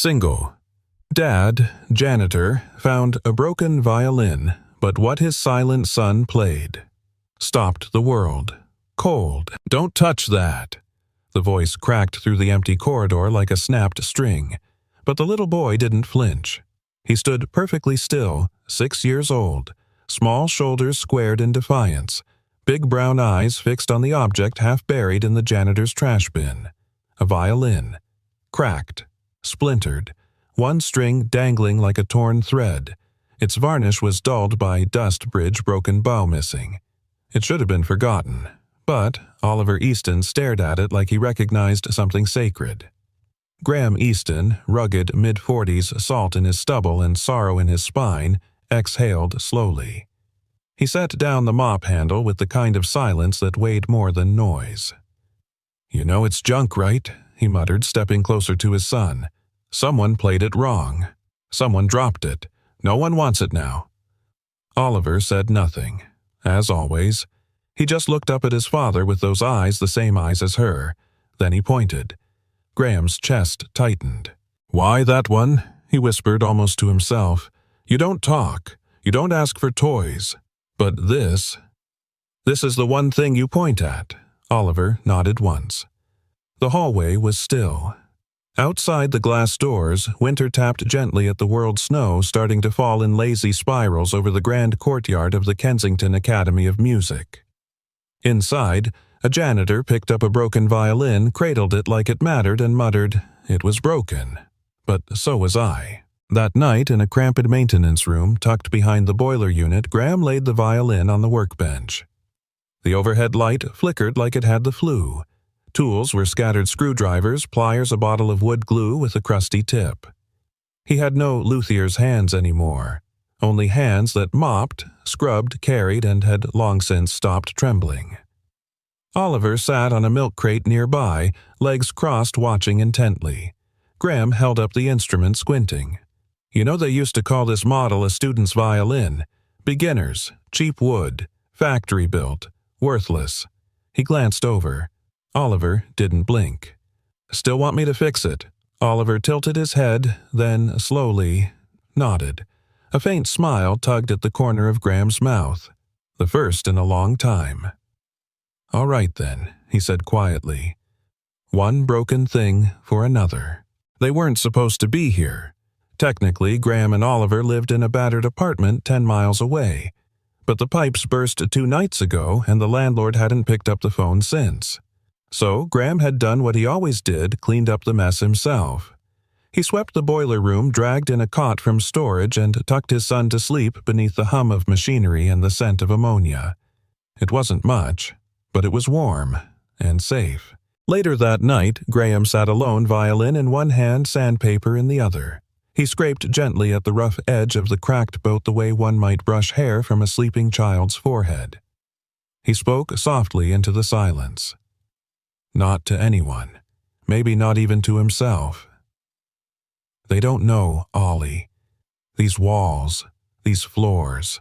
Single. Dad, janitor, found a broken violin, but what his silent son played stopped the world. Cold. Don't touch that. The voice cracked through the empty corridor like a snapped string, but the little boy didn't flinch. He stood perfectly still, 6 years old, small shoulders squared in defiance, big brown eyes fixed on the object half buried in the janitor's trash bin. A violin. Cracked. Splintered. One string dangling like a torn thread. Its varnish was dulled by dust bridge broken bow missing. It should have been forgotten, but Oliver Easton stared at it like he recognized something sacred. Graham Easton, rugged mid-40s, salt in his stubble and sorrow in his spine, exhaled slowly. He set down the mop handle with the kind of silence that weighed more than noise. "You know it's junk, right?" he muttered, stepping closer to his son. "Someone played it wrong. Someone dropped it. No one wants it now." Oliver said nothing. As always, he just looked up at his father with those eyes, the same eyes as her. Then he pointed. Graham's chest tightened. "Why that one?" he whispered almost to himself. "You don't talk. You don't ask for toys. But this is the one thing you point at." Oliver nodded once. The hallway was still. Outside the glass doors, winter tapped gently at the world's snow starting to fall in lazy spirals over the grand courtyard of the Kensington Academy of Music. Inside, a janitor picked up a broken violin, cradled it like it mattered, and muttered, "It was broken. But so was I." That night, in a cramped maintenance room tucked behind the boiler unit, Graham laid the violin on the workbench. The overhead light flickered like it had the flu. Tools were scattered screwdrivers, pliers, a bottle of wood glue with a crusty tip. He had no luthier's hands anymore, only hands that mopped, scrubbed, carried, and had long since stopped trembling. Oliver sat on a milk crate nearby, legs crossed, watching intently. Graham held up the instrument, squinting. "You know they used to call this model a student's violin. Beginners, cheap wood, factory-built, worthless." He glanced over. Oliver didn't blink. "Still want me to fix it?" Oliver tilted his head, then, slowly, nodded. A faint smile tugged at the corner of Graham's mouth, the first in a long time. "All right, then," he said quietly. "One broken thing for another." They weren't supposed to be here. Technically, Graham and Oliver lived in a battered apartment 10 miles away. But the pipes burst 2 nights ago, and the landlord hadn't picked up the phone since. So Graham had done what he always did, cleaned up the mess himself. He swept the boiler room, dragged in a cot from storage, and tucked his son to sleep beneath the hum of machinery and the scent of ammonia. It wasn't much, but it was warm and safe. Later that night, Graham sat alone, violin in one hand, sandpaper in the other. He scraped gently at the rough edge of the cracked boat the way one might brush hair from a sleeping child's forehead. He spoke softly into the silence. Not to anyone, maybe not even to himself. "They don't know, Ollie. These walls, these floors.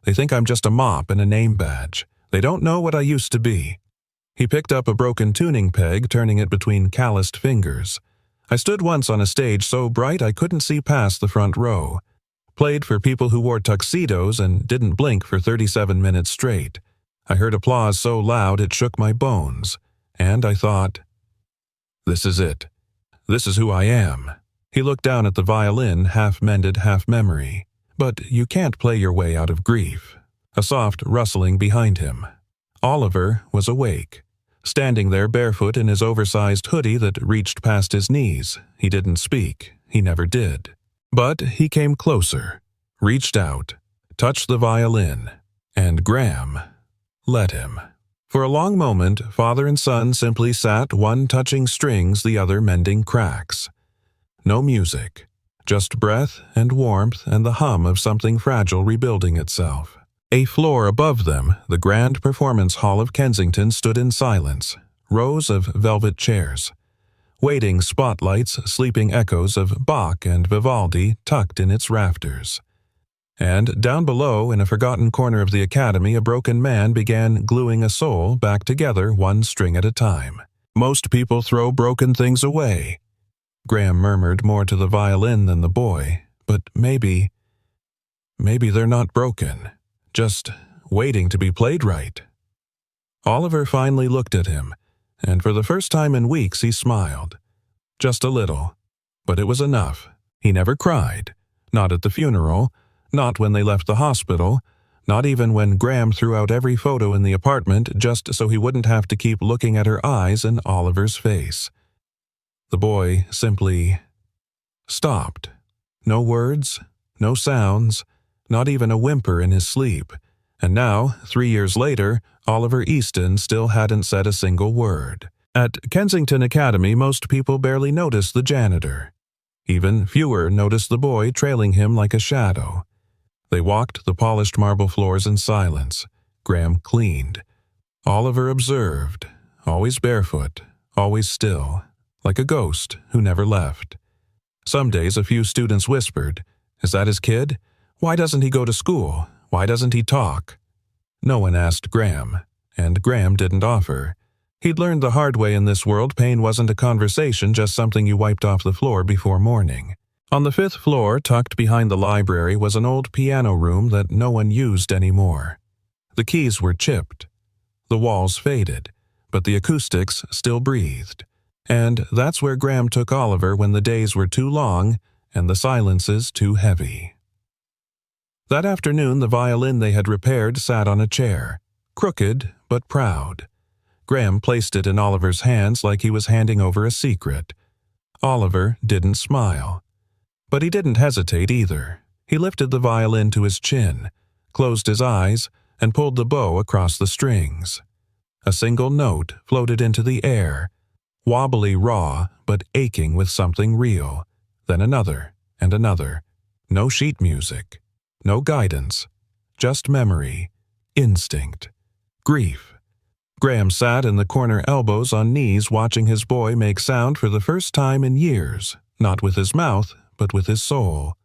They think I'm just a mop and a name badge. They don't know what I used to be." He picked up a broken tuning peg, turning it between calloused fingers. "I stood once on a stage so bright I couldn't see past the front row. Played for people who wore tuxedos and didn't blink for 37 minutes straight. I heard applause so loud it shook my bones. And I thought, this is it. This is who I am." He looked down at the violin, half mended, half memory. "But you can't play your way out of grief." A soft rustling behind him. Oliver was awake, standing there barefoot in his oversized hoodie that reached past his knees. He didn't speak. He never did. But he came closer, reached out, touched the violin, and Graham let him. For a long moment, father and son simply sat, one touching strings, the other mending cracks. No music, just breath and warmth and the hum of something fragile rebuilding itself. A floor above them, the grand performance hall of Kensington, stood in silence, rows of velvet chairs. Waiting spotlights, sleeping echoes of Bach and Vivaldi tucked in its rafters. And down below, in a forgotten corner of the academy, a broken man began gluing a soul back together, one string at a time. Most people throw broken things away. Graham murmured more to the violin than the boy, but maybe they're not broken, just waiting to be played right. Oliver finally looked at him, and for the first time in weeks he smiled. Just a little, but it was enough. He never cried, not at the funeral, not when they left the hospital, not even when Graham threw out every photo in the apartment just so he wouldn't have to keep looking at her eyes and Oliver's face. The boy simply stopped. No words, no sounds, not even a whimper in his sleep. And now, 3 years later, Oliver Easton still hadn't said a single word. At Kensington Academy, most people barely noticed the janitor. Even fewer noticed the boy trailing him like a shadow. They walked the polished marble floors in silence. Graham cleaned. Oliver observed, always barefoot, always still, like a ghost who never left. Some days a few students whispered, "Is that his kid? Why doesn't he go to school? Why doesn't he talk?" No one asked Graham, and Graham didn't offer. He'd learned the hard way in this world pain wasn't a conversation, just something you wiped off the floor before morning. On the 5th floor, tucked behind the library, was an old piano room that no one used anymore. The keys were chipped. The walls faded, but the acoustics still breathed. And that's where Graham took Oliver when the days were too long and the silences too heavy. That afternoon, the violin they had repaired sat on a chair, crooked but proud. Graham placed it in Oliver's hands like he was handing over a secret. Oliver didn't smile. But he didn't hesitate either. He lifted the violin to his chin, closed his eyes, and pulled the bow across the strings. A single note floated into the air, wobbly raw but aching with something real. Then another and another. No sheet music. No guidance. Just memory. Instinct. Grief. Graham sat in the corner, elbows on knees, watching his boy make sound for the first time in years, not with his mouth, but with his soul.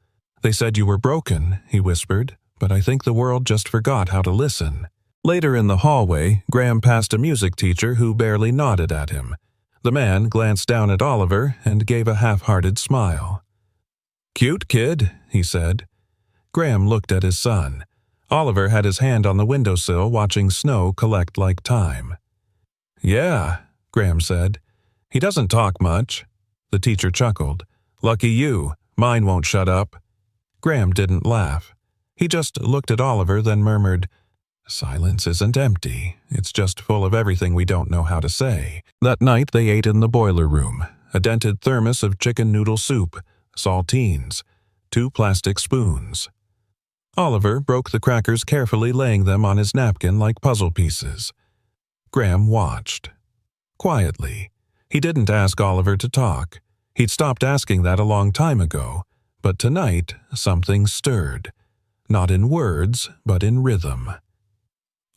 "They said you were broken," he whispered, "but I think the world just forgot how to listen." Later in the hallway, Graham passed a music teacher who barely nodded at him. The man glanced down at Oliver and gave a half-hearted smile. "Cute kid," he said. Graham looked at his son. Oliver had his hand on the windowsill, watching snow collect like time. "Yeah," Graham said. "He doesn't talk much." The teacher chuckled. "Lucky you. Mine won't shut up." Graham didn't laugh. He just looked at Oliver, then murmured, "Silence isn't empty. It's just full of everything we don't know how to say." That night they ate in the boiler room, a dented thermos of chicken noodle soup, saltines, 2 plastic spoons. Oliver broke the crackers carefully, laying them on his napkin like puzzle pieces. Graham watched. Quietly. He didn't ask Oliver to talk. He'd stopped asking that a long time ago, but tonight something stirred. Not in words, but in rhythm.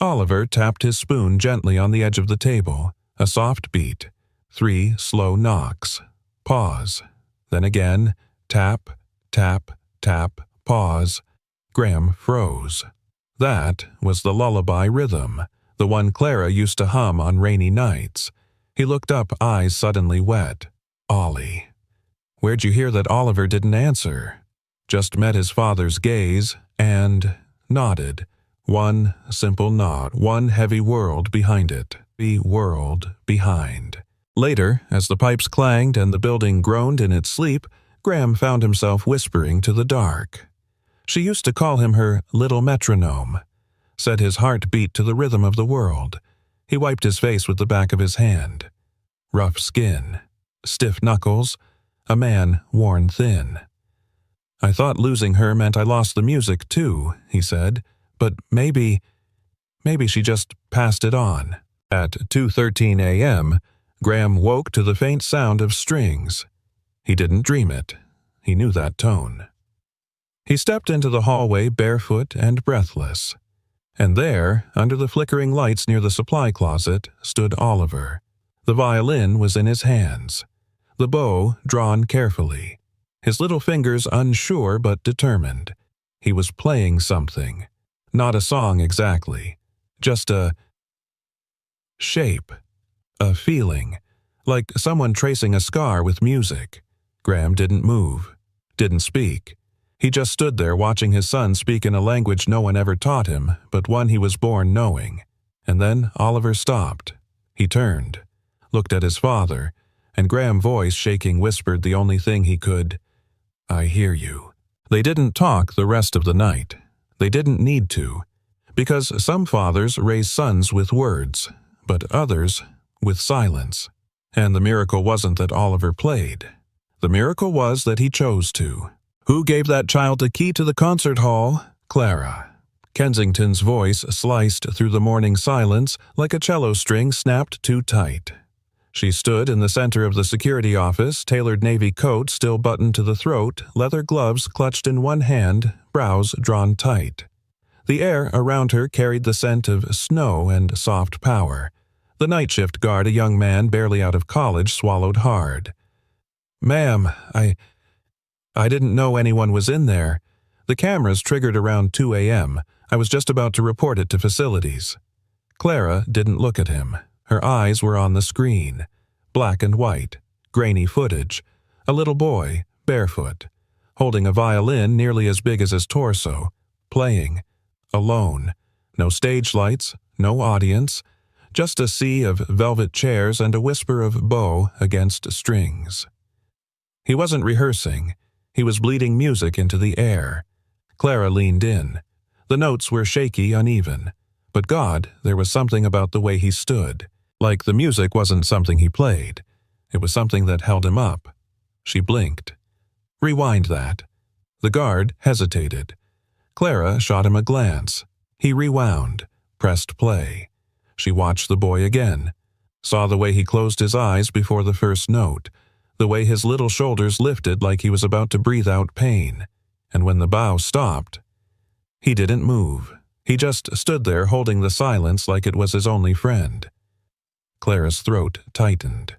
Oliver tapped his spoon gently on the edge of the table, a soft beat, 3 slow knocks, pause, then again, tap, tap, tap, pause. Graham froze. That was the lullaby rhythm, the one Clara used to hum on rainy nights. He looked up, eyes suddenly wet. Ollie. Where'd you hear that? Oliver didn't answer. Just met his father's gaze and nodded. One simple nod, one heavy world behind it. The world behind. Later, as the pipes clanged and the building groaned in its sleep, Graham found himself whispering to the dark. She used to call him her little metronome. Said his heart beat to the rhythm of the world. He wiped his face with the back of his hand. Rough skin, stiff knuckles, a man worn thin. "I thought losing her meant I lost the music too," he said, "but maybe she just passed it on." At 2:13 a.m., Graham woke to the faint sound of strings. He didn't dream it. He knew that tone. He stepped into the hallway barefoot and breathless. And there, under the flickering lights near the supply closet, stood Oliver. The violin was in his hands, the bow drawn carefully, his little fingers unsure but determined. He was playing something, not a song exactly, just a shape, a feeling, like someone tracing a scar with music. Graham didn't move, didn't speak. He just stood there watching his son speak in a language no one ever taught him, but one he was born knowing. And then Oliver stopped. He turned, looked at his father, and Graham's voice shaking whispered the only thing he could, "I hear you." They didn't talk the rest of the night. They didn't need to, because some fathers raise sons with words, but others with silence. And the miracle wasn't that Oliver played. The miracle was that he chose to. Who gave that child the key to the concert hall? Clara. Kensington's voice sliced through the morning silence like a cello string snapped too tight. She stood in the center of the security office, tailored navy coat still buttoned to the throat, leather gloves clutched in one hand, brows drawn tight. The air around her carried the scent of snow and soft power. The night shift guard, a young man barely out of college, swallowed hard. "Ma'am, I didn't know anyone was in there. The cameras triggered around 2 a.m. I was just about to report it to facilities." Clara didn't look at him. Her eyes were on the screen. Black and white, grainy footage. A little boy, barefoot, holding a violin nearly as big as his torso, playing, alone. No stage lights, no audience, just a sea of velvet chairs and a whisper of bow against strings. He wasn't rehearsing. He was bleeding music into the air. Clara leaned in. The notes were shaky, uneven. But God, there was something about the way he stood. Like the music wasn't something he played. It was something that held him up. She blinked. "Rewind that." The guard hesitated. Clara shot him a glance. He rewound, pressed play. She watched the boy again. Saw the way he closed his eyes before the first note. The way his little shoulders lifted like he was about to breathe out pain. And when the bow stopped, he didn't move. He just stood there holding the silence like it was his only friend. Clara's throat tightened.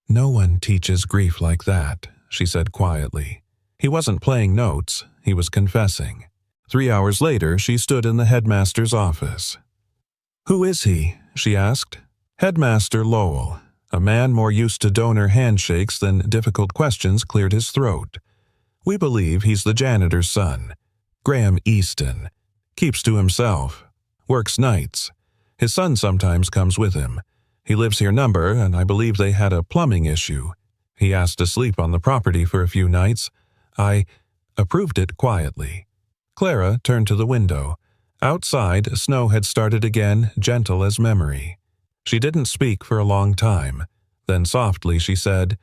"No one teaches grief like that," she said quietly. He wasn't playing notes, he was confessing. 3 hours later, she stood in the headmaster's office. "Who is he?" she asked. Headmaster Lowell, a man more used to donor handshakes than difficult questions, cleared his throat. "We believe he's the janitor's son. Graham Easton. Keeps to himself. Works nights. His son sometimes comes with him. He lives here number, and I believe they had a plumbing issue. He asked to sleep on the property for a few nights. I approved it quietly." Clara turned to the window. Outside, snow had started again, gentle as memory. She didn't speak for a long time. Then softly she said,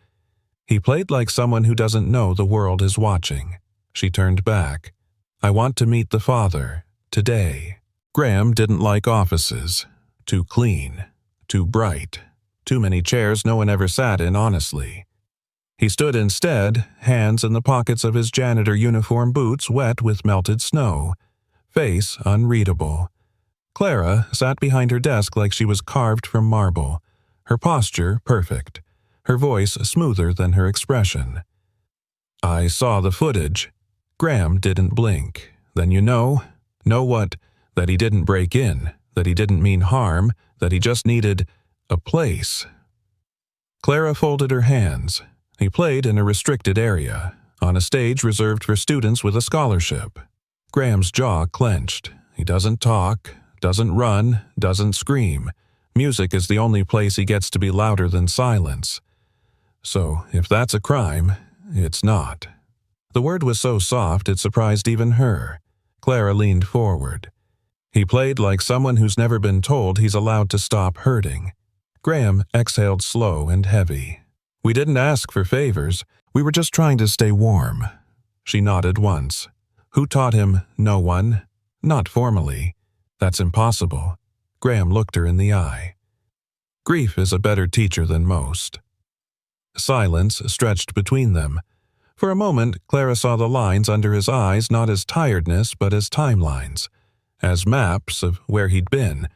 "He played like someone who doesn't know the world is watching." She turned back. "I want to meet the father, today." Graham didn't like offices. Too clean. Too bright. Too many chairs no one ever sat in honestly. He stood instead, hands in the pockets of his janitor uniform boots wet with melted snow. Face unreadable. Clara sat behind her desk like she was carved from marble. Her posture perfect. Her voice smoother than her expression. "I saw the footage." Graham didn't blink. "Then you know what? That he didn't break in, that he didn't mean harm, that he just needed a place." Clara folded her hands. He played in a restricted area, on a stage reserved for students with a scholarship. Graham's jaw clenched. He doesn't talk, doesn't run, doesn't scream. Music is the only place he gets to be louder than silence. So, if that's a crime, it's not. The word was so soft it surprised even her. Clara leaned forward. He played like someone who's never been told he's allowed to stop hurting. Graham exhaled slow and heavy. "We didn't ask for favors. We were just trying to stay warm." She nodded once. "Who taught him? No one. Not formally. That's impossible." Graham looked her in the eye. "Grief is a better teacher than most." Silence stretched between them. For a moment, Clara saw the lines under his eyes not as tiredness but as timelines, as maps of where he'd been,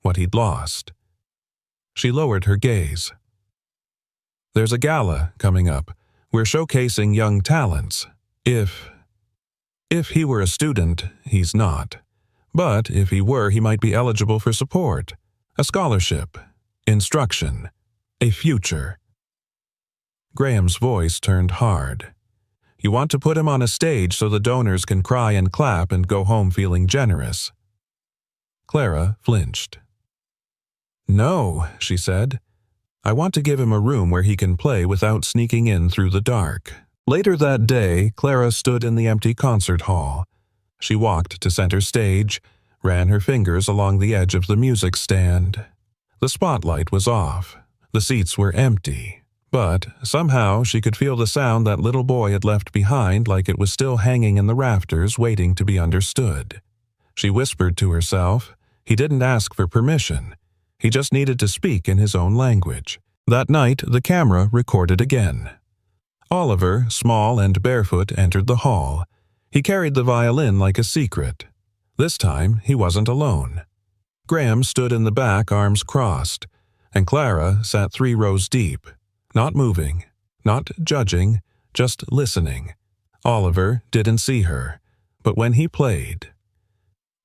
what he'd lost. She lowered her gaze. "There's a gala coming up. We're showcasing young talents. If he were a student, he's not. But if he were, he might be eligible for support, a scholarship, instruction, a future." Graham's voice turned hard. You want to put him on a stage so the donors can cry and clap and go home feeling generous. Clara flinched. No, she said. I want to give him a room where he can play without sneaking in through the dark. Later that day, Clara stood in the empty concert hall. She walked to center stage, ran her fingers along the edge of the music stand. The spotlight was off. The seats were empty. But somehow she could feel the sound that little boy had left behind, like it was still hanging in the rafters waiting to be understood. She whispered to herself, he didn't ask for permission. He just needed to speak in his own language. That night, the camera recorded again. Oliver, small and barefoot, entered the hall. He carried the violin like a secret. This time, he wasn't alone. Graham stood in the back, arms crossed, and Clara sat 3 rows deep. Not moving, not judging, just listening. Oliver didn't see her, but when he played,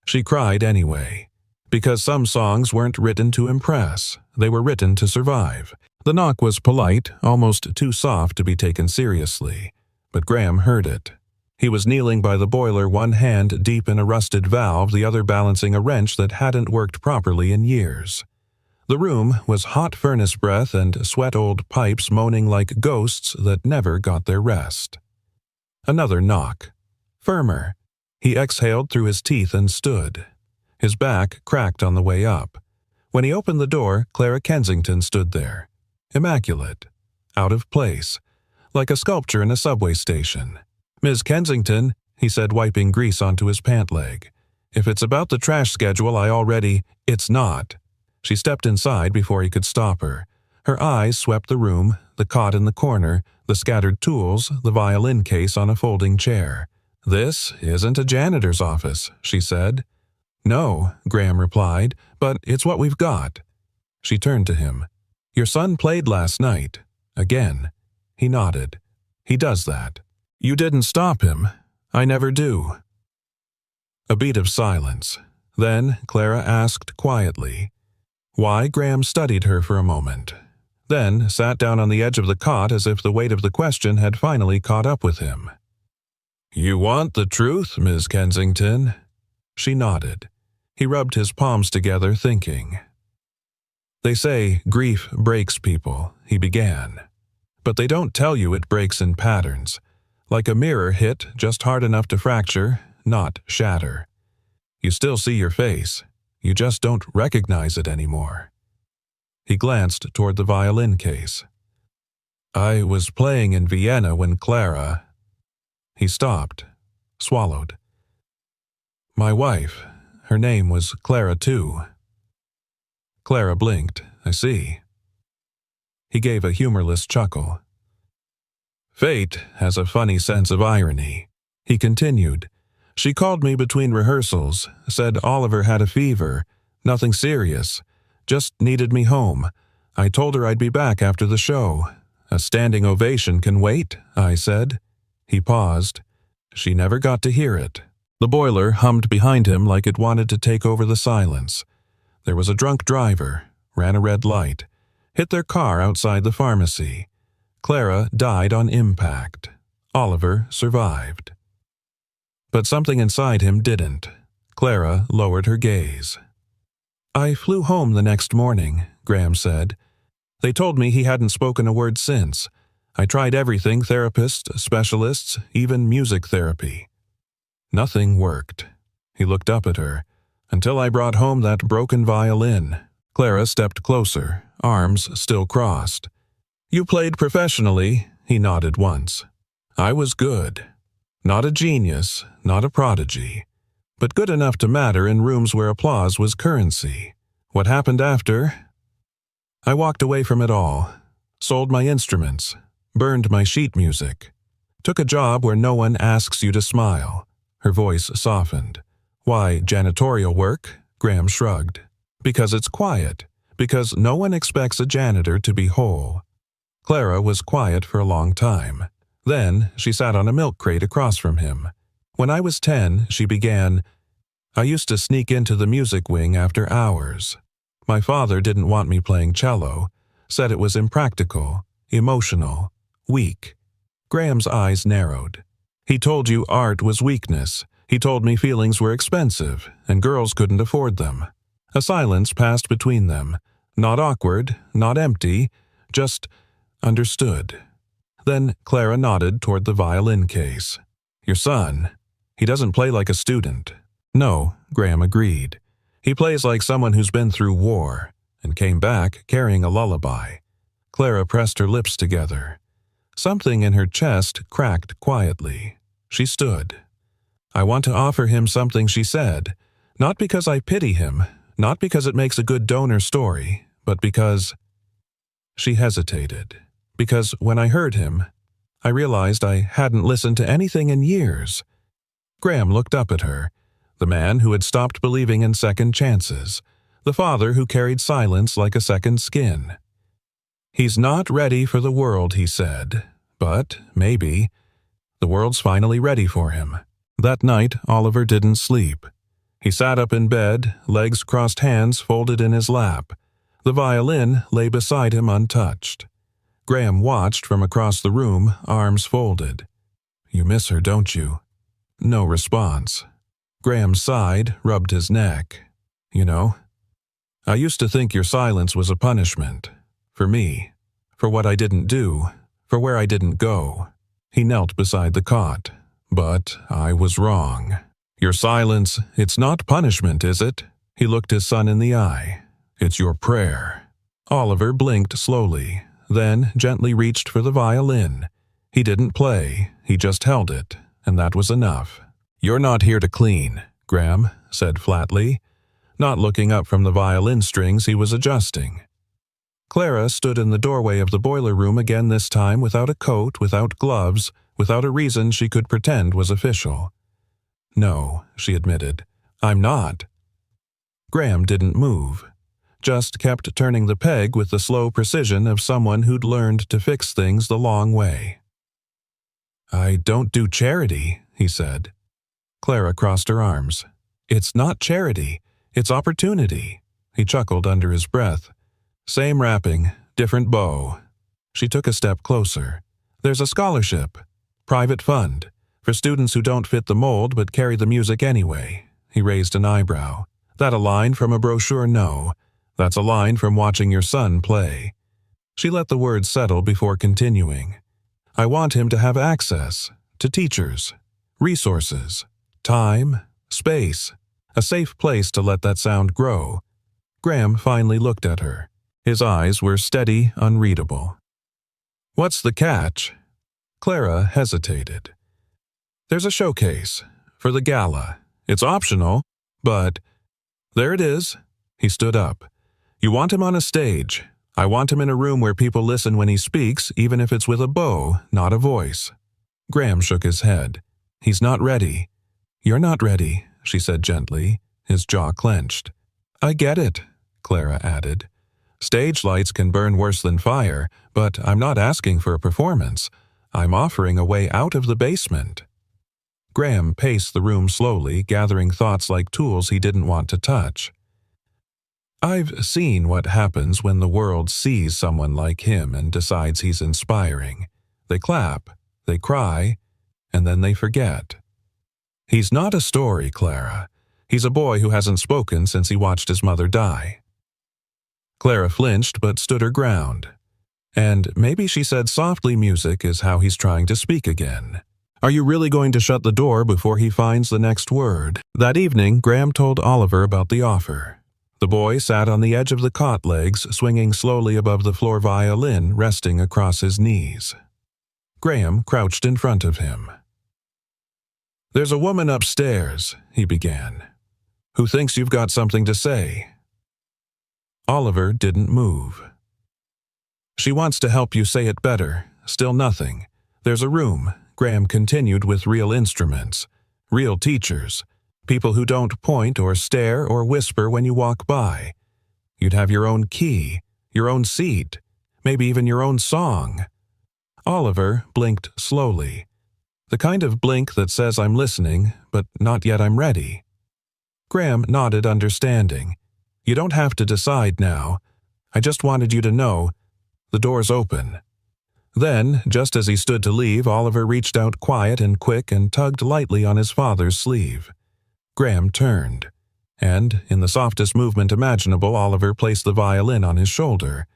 she cried anyway, because some songs weren't written to impress, they were written to survive. The knock was polite, almost too soft to be taken seriously, but Graham heard it. He was kneeling by the boiler, one hand deep in a rusted valve, the other balancing a wrench that hadn't worked properly in years. The room was hot furnace breath and sweat-old pipes moaning like ghosts that never got their rest. Another knock. Firmer. He exhaled through his teeth and stood. His back cracked on the way up. When he opened the door, Clara Kensington stood there. Immaculate. Out of place. Like a sculpture in a subway station. Miss Kensington, he said, wiping grease onto his pant leg. If it's about the trash schedule, it's not. She stepped inside before he could stop her. Her eyes swept the room, the cot in the corner, the scattered tools, the violin case on a folding chair. This isn't a janitor's office, she said. No, Graham replied, but it's what we've got. She turned to him. Your son played last night. Again. He nodded. He does that. You didn't stop him. I never do. A beat of silence. Then Clara asked quietly. Why? Graham studied her for a moment, then sat down on the edge of the cot as if the weight of the question had finally caught up with him. You want the truth, Miss Kensington? She nodded. He rubbed his palms together, thinking. They say grief breaks people, he began. But they don't tell you it breaks in patterns, like a mirror hit just hard enough to fracture, not shatter. You still see your face. You just don't recognize it anymore. He glanced toward the violin case. I was playing in Vienna when Clara... He stopped, swallowed. My wife, her name was Clara too. Clara blinked. I see. He gave a humorless chuckle. Fate has a funny sense of irony. He continued. She called me between rehearsals, said Oliver had a fever, nothing serious, just needed me home. I told her I'd be back after the show. A standing ovation can wait, I said. He paused. She never got to hear it. The boiler hummed behind him like it wanted to take over the silence. There was a drunk driver, ran a red light, hit their car outside the pharmacy. Clara died on impact. Oliver survived. But something inside him didn't. Clara lowered her gaze. I flew home the next morning, Graham said. They told me he hadn't spoken a word since. I tried everything, therapists, specialists, even music therapy. Nothing worked. He looked up at her. Until I brought home that broken violin. Clara stepped closer, arms still crossed. You played professionally, he nodded once. I was good. Not a genius, not a prodigy, but good enough to matter in rooms where applause was currency. What happened after? I walked away from it all, sold my instruments, burned my sheet music, took a job where no one asks you to smile. Her voice softened. Why janitorial work? Graham shrugged. Because it's quiet, because no one expects a janitor to be whole. Clara was quiet for a long time. Then she sat on a milk crate across from him. When I was 10, she began, I used to sneak into the music wing after hours. My father didn't want me playing cello, said it was impractical, emotional, Weak. Graham's eyes narrowed. He told you art was weakness. He told me feelings were expensive, and girls couldn't afford them. A silence passed between them. Not awkward, not empty, just understood. Then Clara nodded toward the violin case. Your son, he doesn't play like a student. No, Graham agreed. He plays like someone who's been through war, and came back carrying a lullaby. Clara pressed her lips together. Something in her chest cracked quietly. She stood. I want to offer him something, she said, not because I pity him, not because it makes a good donor story, but because... She hesitated, because when I heard him, I realized I hadn't listened to anything in years. Graham looked up at her, the man who had stopped believing in second chances, the father who carried silence like a second skin. He's not ready for the world, he said, but maybe the world's finally ready for him. That night, Oliver didn't sleep. He sat up in bed, legs crossed, hands folded in his lap. The violin lay beside him untouched. Graham watched from across the room, arms folded. You miss her, don't you? No response. Graham sighed, rubbed his neck. You know, I used to think your silence was a punishment. For me. For what I didn't do. For where I didn't go. He knelt beside the cot. But I was wrong. Your silence, it's not punishment, is it? He looked his son in the eye. It's your prayer. Oliver blinked slowly, then gently reached for the violin. He didn't play, he just held it, and that was enough. You're not here to clean, Graham said flatly, not looking up from the violin strings he was adjusting. Clara stood in the doorway of the boiler room again, this time without a coat, without gloves, without a reason she could pretend was official. No, she admitted, I'm not. Graham didn't move, just kept turning the peg with the slow precision of someone who'd learned to fix things the long way. I don't do charity, he said. Clara crossed her arms. It's not charity, it's opportunity. He chuckled under his breath. Same wrapping, different bow. She took a step closer. There's a scholarship. Private fund, for students who don't fit the mold but carry the music anyway. He raised an eyebrow. That a line from a brochure? No. That's a line from watching your son play. She let the words settle before continuing. I want him to have access to teachers, resources, time, space, a safe place to let that sound grow. Graham finally looked at her. His eyes were steady, unreadable. What's the catch? Clara hesitated. There's a showcase for the gala. It's optional, but there it is. He stood up. You want him on a stage. I want him in a room where people listen when he speaks, even if it's with a bow, not a voice. Graham shook his head. He's not ready. You're not ready, she said gently, his jaw clenched. I get it, Clara added. Stage lights can burn worse than fire, but I'm not asking for a performance. I'm offering a way out of the basement. Graham paced the room slowly, gathering thoughts like tools he didn't want to touch. I've seen what happens when the world sees someone like him and decides he's inspiring. They clap, they cry, and then they forget. He's not a story, Clara. He's a boy who hasn't spoken since he watched his mother die. Clara flinched but stood her ground. And maybe she said softly, music is how he's trying to speak again. Are you really going to shut the door before he finds the next word? That evening, Graham told Oliver about the offer. The boy sat on the edge of the cot, legs swinging slowly above the floor, violin resting across his knees. Graham crouched in front of him. There's a woman upstairs, he began, who thinks you've got something to say. Oliver didn't move. She wants to help you say it better. Still nothing. There's a room, Graham continued, with real instruments, real teachers, people who don't point or stare or whisper when you walk by. You'd have your own key, your own seat, maybe even your own song. Oliver blinked slowly. The kind of blink that says I'm listening, but not yet I'm ready. Graham nodded, understanding. You don't have to decide now. I just wanted you to know the door's open. Then, just as he stood to leave, Oliver reached out quiet and quick and tugged lightly on his father's sleeve. Graham turned, and, in the softest movement imaginable, Oliver placed the violin on his shoulder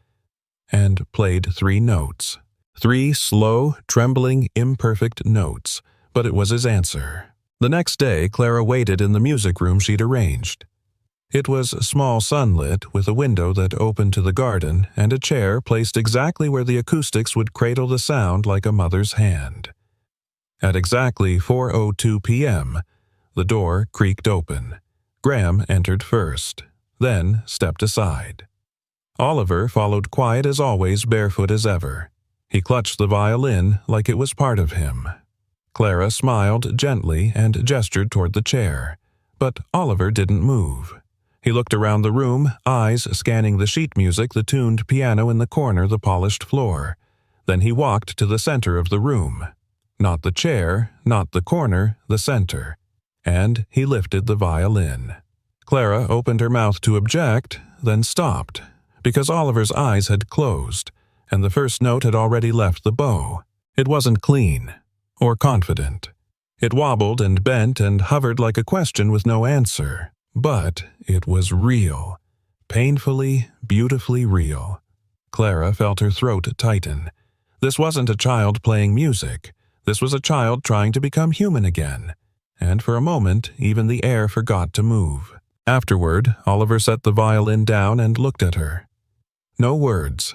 and played 3 notes. 3 slow, trembling, imperfect notes, but it was his answer. The next day, Clara waited in the music room she'd arranged. It was small sunlit, with a window that opened to the garden and a chair placed exactly where the acoustics would cradle the sound like a mother's hand. At exactly 4:02 p.m., the door creaked open. Graham entered first, then stepped aside. Oliver followed quiet as always, barefoot as ever. He clutched the violin like it was part of him. Clara smiled gently and gestured toward the chair, but Oliver didn't move. He looked around the room, eyes scanning the sheet music, the tuned piano in the corner, the polished floor. Then he walked to the center of the room. Not the chair, not the corner, the center. And he lifted the violin. Clara opened her mouth to object, then stopped, because Oliver's eyes had closed, and the first note had already left the bow. It wasn't clean, or confident. It wobbled and bent and hovered like a question with no answer. But it was real. Painfully, beautifully real. Clara felt her throat tighten. This wasn't a child playing music. This was a child trying to become human again. And for a moment, even the air forgot to move. Afterward, Oliver set the violin down and looked at her. No words,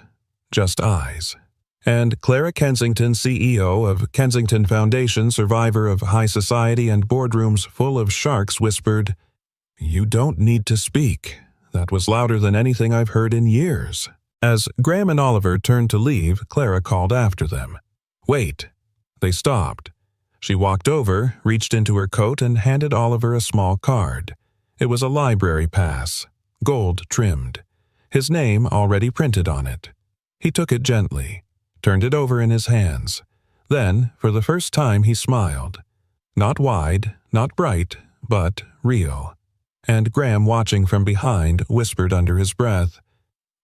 just eyes. And Clara Kensington, CEO of Kensington Foundation, survivor of high society and boardrooms full of sharks, whispered, "You don't need to speak." That was louder than anything I've heard in years. As Graham and Oliver turned to leave, Clara called after them. "Wait." They stopped. She walked over, reached into her coat, and handed Oliver a small card. It was a library pass, gold-trimmed. His name already printed on it. He took it gently, turned it over in his hands. Then, for the first time, he smiled. Not wide, not bright, but real. And Graham, watching from behind, whispered under his breath.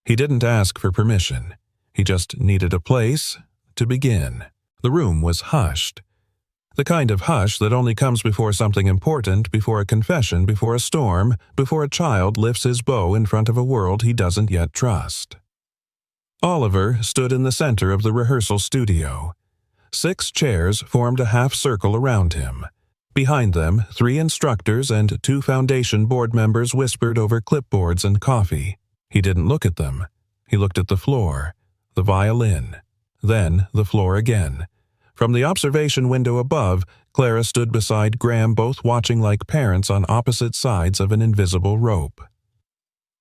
He didn't ask for permission. He just needed a place to begin. The room was hushed. The kind of hush that only comes before something important, before a confession, before a storm, before a child lifts his bow in front of a world he doesn't yet trust. Oliver stood in the center of the rehearsal studio. 6 chairs formed a half circle around him. Behind them, 3 instructors and 2 foundation board members whispered over clipboards and coffee. He didn't look at them. He looked at the floor, the violin, then the floor again. From the observation window above, Clara stood beside Graham, both watching like parents on opposite sides of an invisible rope.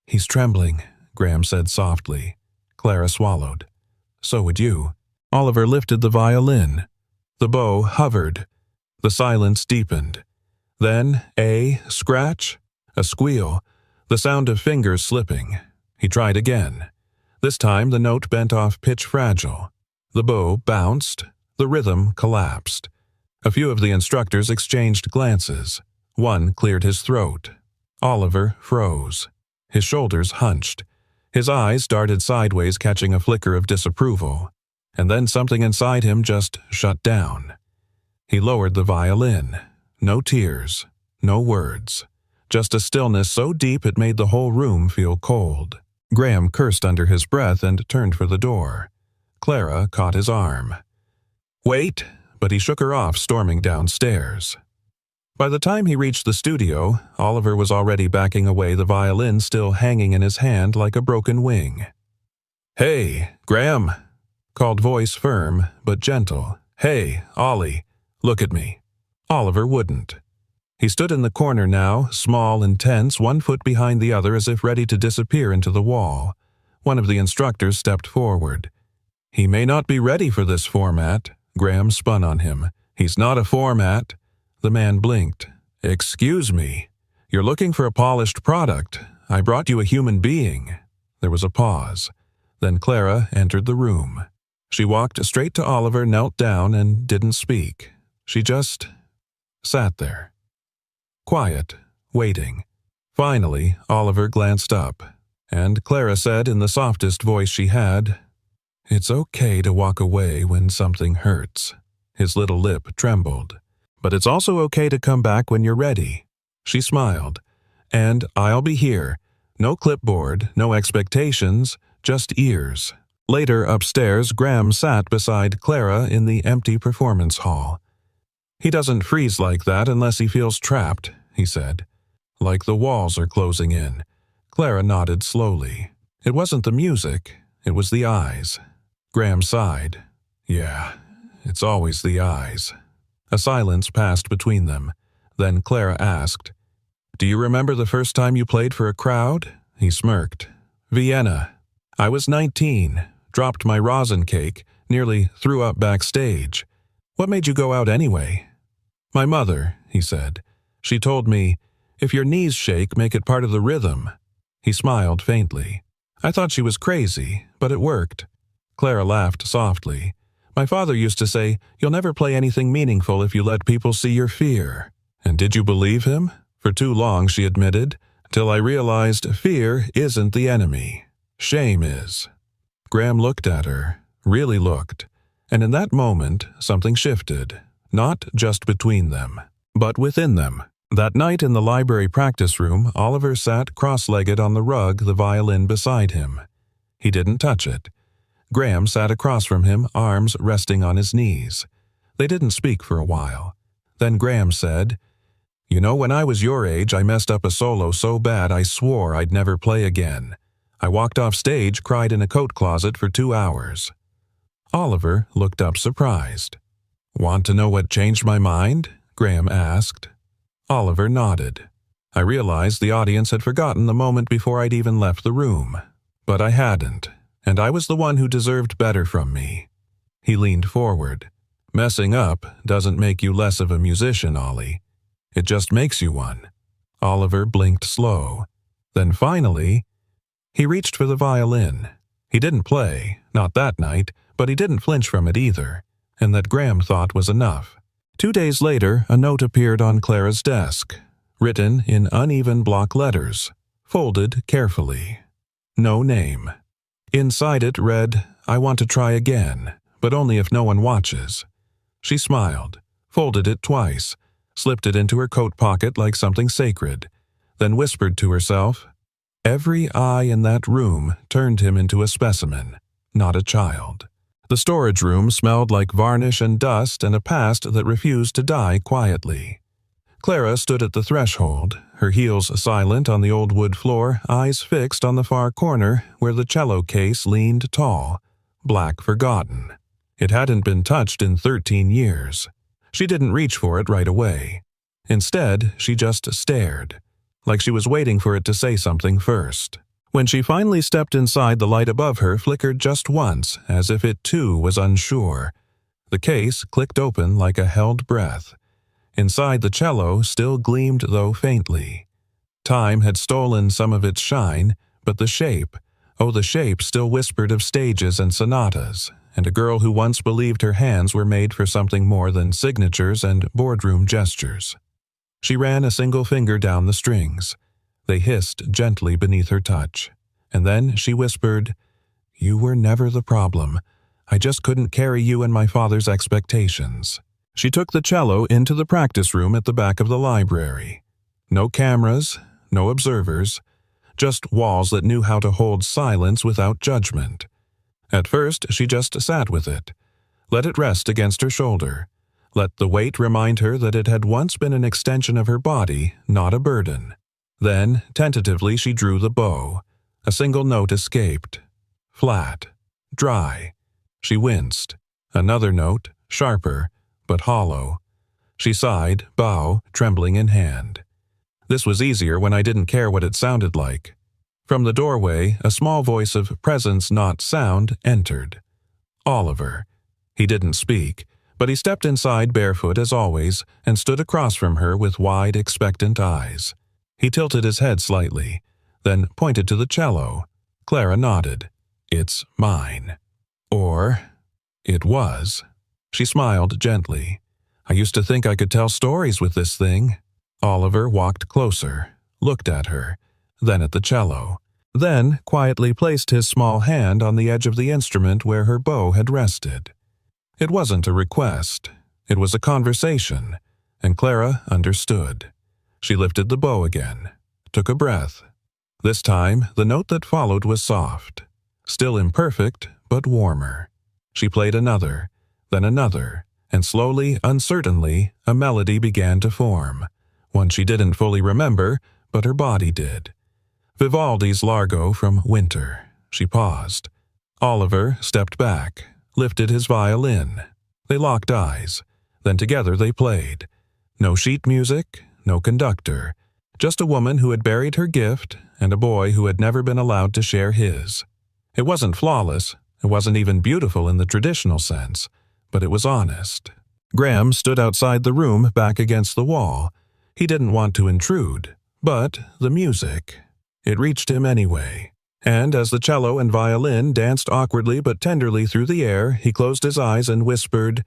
"He's trembling," Graham said softly. Clara swallowed. "So would you." Oliver lifted the violin. The bow hovered. The silence deepened. Then a scratch, a squeal, the sound of fingers slipping. He tried again. This time the note bent off pitch fragile. The bow bounced. The rhythm collapsed. A few of the instructors exchanged glances. One cleared his throat. Oliver froze. His shoulders hunched. His eyes darted sideways, catching a flicker of disapproval. And then something inside him just shut down. He lowered the violin. No tears, no words. Just a stillness so deep it made the whole room feel cold. Graham cursed under his breath and turned for the door. Clara caught his arm. "Wait," but he shook her off, storming downstairs. By the time he reached the studio, Oliver was already backing away, the violin still hanging in his hand like a broken wing. "Hey, Graham," called voice firm but gentle. "Hey, Ollie. Look at me." Oliver wouldn't. He stood in the corner now, small and tense, 1 foot behind the other as if ready to disappear into the wall. One of the instructors stepped forward. "He may not be ready for this format." Graham spun on him. "He's not a format." The man blinked. "Excuse me. You're looking for a polished product. I brought you a human being." There was a pause. Then Clara entered the room. She walked straight to Oliver, knelt down, and didn't speak. She just sat there. Quiet, waiting. Finally, Oliver glanced up, and Clara said in the softest voice she had, It's okay to walk away when something hurts. His little lip trembled. But it's also okay to come back when you're ready. She smiled. And I'll be here. No clipboard, no expectations, just ears. Later upstairs, Graham sat beside Clara in the empty performance hall. He doesn't freeze like that unless he feels trapped, he said. Like the walls are closing in. Clara nodded slowly. It wasn't the music, it was the eyes. Graham sighed. Yeah, it's always the eyes. A silence passed between them. Then Clara asked, Do you remember the first time you played for a crowd? He smirked. Vienna. I was 19, dropped my rosin cake, nearly threw up backstage. What made you go out anyway? My mother, he said. She told me, if your knees shake, make it part of the rhythm. He smiled faintly. I thought she was crazy, but it worked. Clara laughed softly. My father used to say, you'll never play anything meaningful if you let people see your fear. And did you believe him? For too long, she admitted, till I realized fear isn't the enemy. Shame is. Graham looked at her, really looked, and in that moment, something shifted, not just between them, but within them. That night in the library practice room, Oliver sat cross-legged on the rug, the violin beside him. He didn't touch it. Graham sat across from him, arms resting on his knees. They didn't speak for a while. Then Graham said, You know, when I was your age, I messed up a solo so bad I swore I'd never play again. I walked off stage, cried in a coat closet for 2 hours. Oliver looked up surprised. Want to know what changed my mind? Graham asked. Oliver nodded. I realized the audience had forgotten the moment before I'd even left the room. But I hadn't, and I was the one who deserved better from me. He leaned forward. Messing up doesn't make you less of a musician, Ollie. It just makes you one. Oliver blinked slow. Then finally, he reached for the violin. He didn't play, not that night, but he didn't flinch from it either, and that Graham thought was enough. 2 days later, a note appeared on Clara's desk, written in uneven block letters, folded carefully. No name. Inside it read, I want to try again, but only if no one watches. She smiled, folded it twice, slipped it into her coat pocket like something sacred, then whispered to herself, Every eye in that room turned him into a specimen, not a child. The storage room smelled like varnish and dust and a past that refused to die quietly. Clara stood at the threshold, her heels silent on the old wood floor, eyes fixed on the far corner where the cello case leaned tall, black forgotten. It hadn't been touched in 13 years. She didn't reach for it right away. Instead, she just stared, like she was waiting for it to say something first. When she finally stepped inside, the light above her flickered just once, as if it too was unsure. The case clicked open like a held breath. Inside, the cello still gleamed, though faintly. Time had stolen some of its shine, but the shape still whispered of stages and sonatas, and a girl who once believed her hands were made for something more than signatures and boardroom gestures. She ran a single finger down the strings. They hissed gently beneath her touch, and then she whispered, You were never the problem. I just couldn't carry you and my father's expectations. She took the cello into the practice room at the back of the library. No cameras, no observers, just walls that knew how to hold silence without judgment. At first, she just sat with it. Let it rest against her shoulder. Let the weight remind her that it had once been an extension of her body, not a burden. Then, tentatively, she drew the bow. A single note escaped. Flat. Dry. She winced. Another note, sharper, but hollow. She sighed, bow trembling in hand. This was easier when I didn't care what it sounded like. From the doorway, a small voice of presence not sound entered. Oliver. He didn't speak, but he stepped inside barefoot as always and stood across from her with wide, expectant eyes. He tilted his head slightly, then pointed to the cello. Clara nodded. It's mine. Or, it was. She smiled gently. I used to think I could tell stories with this thing. Oliver walked closer, looked at her, then at the cello. then quietly placed his small hand on the edge of the instrument where her bow had rested. It wasn't a request. It was a conversation, and Clara understood. She lifted the bow again, took a breath. This time, the note that followed was soft, still imperfect, but warmer. She played another, then another, and slowly, uncertainly, a melody began to form. One she didn't fully remember, but her body did. Vivaldi's Largo from Winter. She paused. Oliver stepped back, lifted his violin. They locked eyes. Then together they played. No sheet music, no conductor. Just a woman who had buried her gift and a boy who had never been allowed to share his. It wasn't flawless. It wasn't even beautiful in the traditional sense, but it was honest. Graham stood outside the room back against the wall. He didn't want to intrude, but the music, it reached him anyway. And as the cello and violin danced awkwardly but tenderly through the air, he closed his eyes and whispered,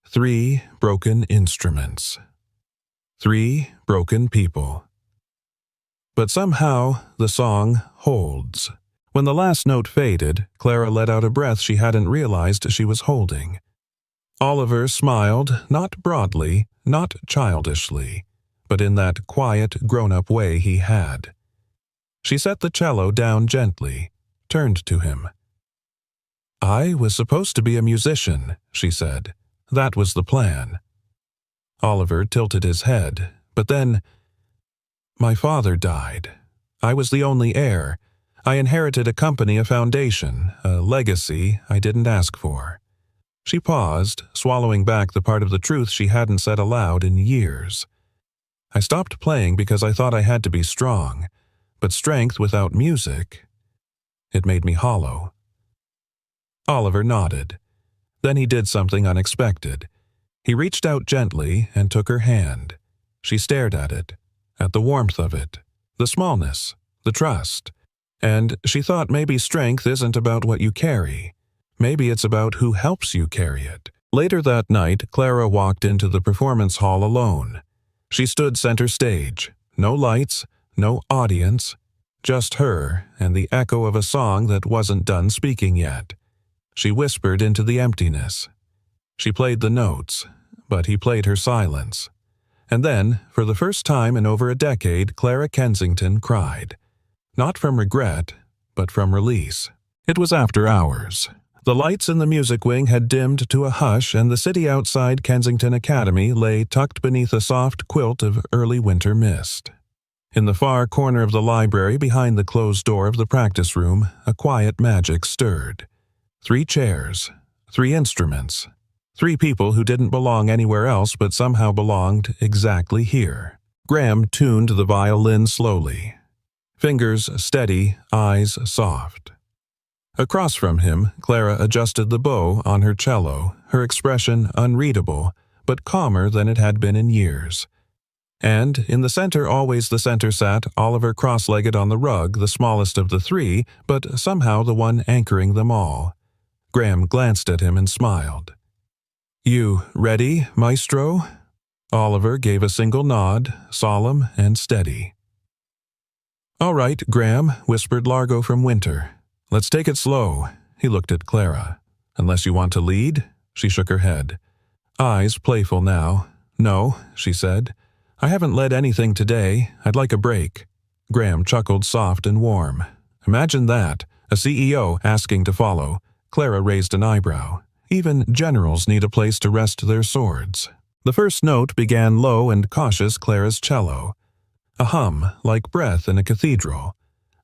3 broken instruments. 3 broken people. But somehow the song holds. When the last note faded, Clara let out a breath she hadn't realized she was holding. Oliver smiled, not broadly, not childishly, but in that quiet, grown-up way he had. She set the cello down gently, turned to him. "I was supposed to be a musician," she said. "That was the plan." Oliver tilted his head, but then, "My father died. I was the only heir. I inherited a company, a foundation, a legacy I didn't ask for." She paused, swallowing back the part of the truth she hadn't said aloud in years. "I stopped playing because I thought I had to be strong, but strength without music, it made me hollow." Oliver nodded. Then he did something unexpected. He reached out gently and took her hand. She stared at it, at the warmth of it, the smallness, the trust. And she thought maybe strength isn't about what you carry. Maybe it's about who helps you carry it. Later that night, Clara walked into the performance hall alone. She stood center stage. No lights, no audience, just her and the echo of a song that wasn't done speaking yet. She whispered into the emptiness. She played the notes, but he played her silence. And then, for the first time in over a decade, Clara Kensington cried. Not from regret, but from release. It was after hours. The lights in the music wing had dimmed to a hush, and the city outside Kensington Academy lay tucked beneath a soft quilt of early winter mist. In the far corner of the library, behind the closed door of the practice room, a quiet magic stirred. 3 chairs, 3 instruments, 3 people who didn't belong anywhere else but somehow belonged exactly here. Graham tuned the violin slowly. Fingers steady, eyes soft. Across from him, Clara adjusted the bow on her cello, her expression unreadable, but calmer than it had been in years. And in the center, always the center, sat Oliver cross-legged on the rug, the smallest of the 3, but somehow the one anchoring them all. Graham glanced at him and smiled. "You ready, maestro?" Oliver gave a single nod, solemn and steady. "All right, Graham," whispered Largo from Winter. "Let's take it slow." He looked at Clara. "Unless you want to lead?" She shook her head. Eyes playful now. "No," she said. "I haven't led anything today. I'd like a break." Graham chuckled soft and warm. "Imagine that, a CEO asking to follow." Clara raised an eyebrow. Even generals need a place to rest their swords. The first note began low and cautious Clara's cello. A hum, like breath in a cathedral.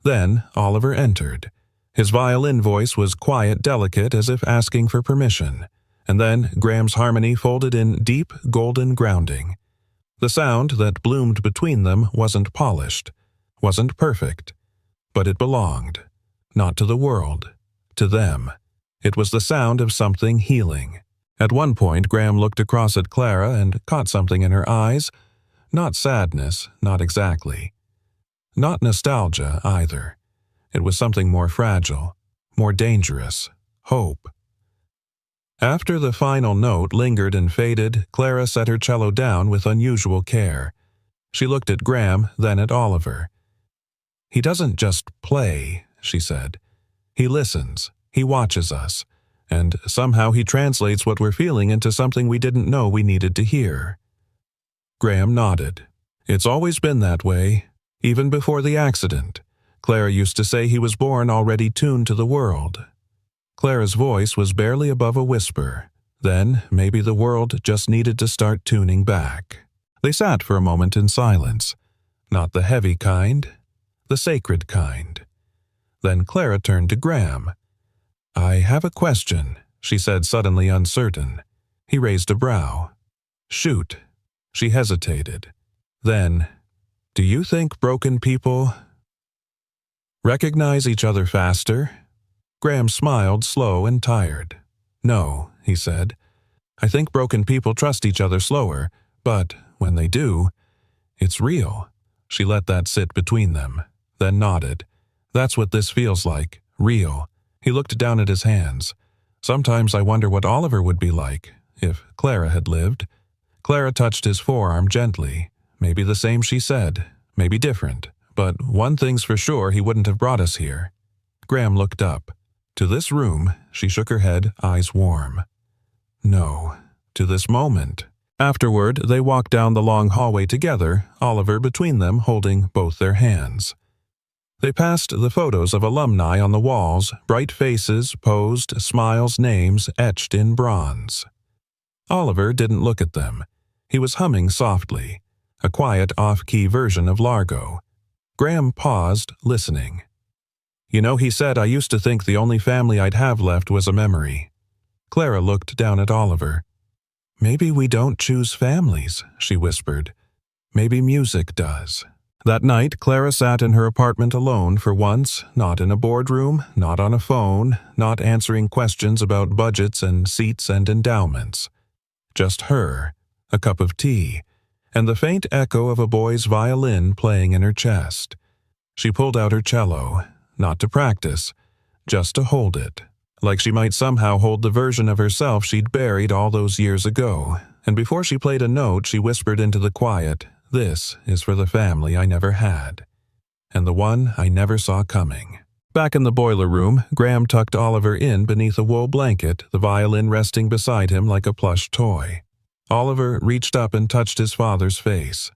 Then Oliver entered. His violin voice was quiet, delicate, as if asking for permission. And then Graham's harmony folded in deep, golden grounding. The sound that bloomed between them wasn't polished, wasn't perfect, but it belonged. Not to the world, to them. It was the sound of something healing. At one point, Graham looked across at Clara and caught something in her eyes. Not sadness, not exactly. Not nostalgia, either. It was something more fragile, more dangerous. Hope. After the final note lingered and faded, Clara set her cello down with unusual care. She looked at Graham, then at Oliver. He doesn't just play, she said. He listens, he watches us, and somehow he translates what we're feeling into something we didn't know we needed to hear. Graham nodded. It's always been that way, even before the accident. Clara used to say he was born already tuned to the world. Clara's voice was barely above a whisper. Then, maybe the world just needed to start tuning back. They sat for a moment in silence. Not the heavy kind, the sacred kind. Then Clara turned to Graham. I have a question, she said, suddenly uncertain. He raised a brow. Shoot. She hesitated. Then, do you think broken people recognize each other faster? Graham smiled, slow and tired. No, he said. I think broken people trust each other slower, but when they do, it's real. She let that sit between them, then nodded. That's what this feels like, real. He looked down at his hands. Sometimes I wonder what Oliver would be like, if Clara had lived. Clara touched his forearm gently. Maybe the same she said, maybe different, but one thing's for sure, he wouldn't have brought us here. Graham looked up. To this room, she shook her head, eyes warm. No, to this moment. Afterward, they walked down the long hallway together, Oliver between them holding both their hands. They passed the photos of alumni on the walls, bright faces, posed, smiles, names etched in bronze. Oliver didn't look at them. He was humming softly, a quiet off-key version of Largo. Graham paused, listening. You know, he said, I used to think the only family I'd have left was a memory. Clara looked down at Oliver. Maybe we don't choose families, she whispered. Maybe music does. That night, Clara sat in her apartment alone for once, not in a boardroom, not on a phone, not answering questions about budgets and seats and endowments. Just her, a cup of tea, and the faint echo of a boy's violin playing in her chest. She pulled out her cello, not to practice, just to hold it, like she might somehow hold the version of herself she'd buried all those years ago, and before she played a note she whispered into the quiet, This is for the family I never had, and the one I never saw coming. Back in the boiler room, Graham tucked Oliver in beneath a wool blanket, the violin resting beside him like a plush toy. Oliver reached up and touched his father's face.